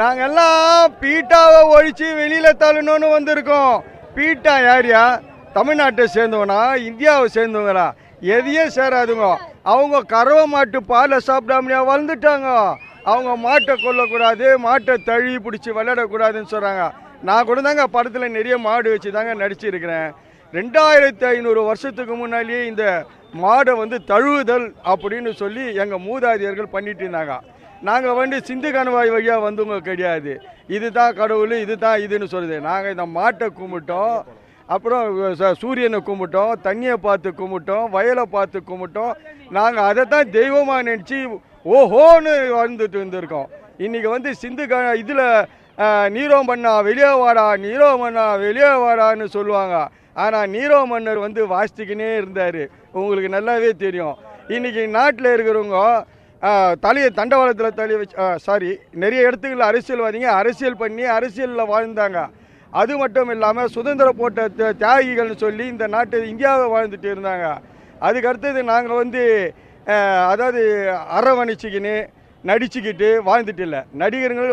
நாங்கெல்லாம் பீட்டாவை ஒழிச்சு வெளியில தள்ளணும்னு வந்திருக்கோம். பீட்டா யாரியா? தமிழ்நாட்டை சேர்ந்தவனா, இந்தியாவை சேர்ந்தவங்களா? எதையும் சேராதுங்க. அவங்க கறவை மாட்டு பாலை சாப்பிடாமையா வளர்ந்துட்டாங்க. அவங்க மாட்டை கொல்லக்கூடாது, மாட்டை தழுவி பிடிச்சி விளையாடக்கூடாதுன்னு சொல்கிறாங்க. நான் கூட தாங்க படத்தில் நிறைய மாடு வச்சு தாங்க நடிச்சிருக்கிறேன். 2500 வருஷத்துக்கு முன்னாலேயே இந்த மாடை தழுவுதல் அப்படின்னு சொல்லி எங்கள் மூதாதையர்கள் பண்ணிட்டு இருந்தாங்க. நாங்கள் சிந்து கணவாய் வழியாக வந்தவங்க கிடையாது. இதுதான் கடவுள், இதுதான் இதுன்னு சொல்லுது. நாங்கள் இந்த மாட்டை கும்பிட்டோம், அப்புறம் சூரியனை கும்பிட்டோம், தண்ணியை பார்த்து கும்பிட்டோம், வயலை பார்த்து கும்பிட்டோம். நாங்கள் அதை தான் தெய்வமாக நினச்சி ஓஹோன்னு வந்துட்டு இருந்திருக்கோம். இன்றைக்கி சிந்து இதில் நீரோ மன்னா வெளியே வாடா, நீரோ மன்னா வெளியே வாடான்னு சொல்லுவாங்க. ஆனால் நீரோ மன்னர் வாசித்துக்கினே இருந்தார். உங்களுக்கு நல்லாவே தெரியும். இன்றைக்கி நாட்டில் இருக்கிறவங்க தலையை தண்டவாளத்தில் தள்ளி வச்சு நிறைய இடத்துக்குள்ள அரசியல்வாதிங்க அரசியல் பண்ணி அரசியலில் வாழ்ந்தாங்க. அது மட்டும் இல்லாமல் சுதந்திர போட்ட தியாகிகள்னு சொல்லி இந்த நாட்டு இந்தியாவை வாழ்ந்துட்டு இருந்தாங்க. அதுக்கு அடுத்தது நாங்கள் அதாவது அரவணைச்சிக்கின்னு நடிச்சுக்கிட்டு வாழ்ந்துட்டு இல்லை. நடிகர்கள்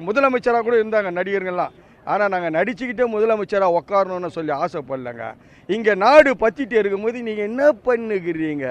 முதலமைச்சராக கூட இருந்தாங்க நடிகர்கள்லாம். ஆனால் நாங்கள் நடிச்சுக்கிட்டே முதலமைச்சராக உட்காரணும்னு சொல்லி ஆசைப்படலைங்க. இங்கே நாடு பற்றிட்டு இருக்கும்போது நீங்கள் என்ன பண்ணுகிறீங்க?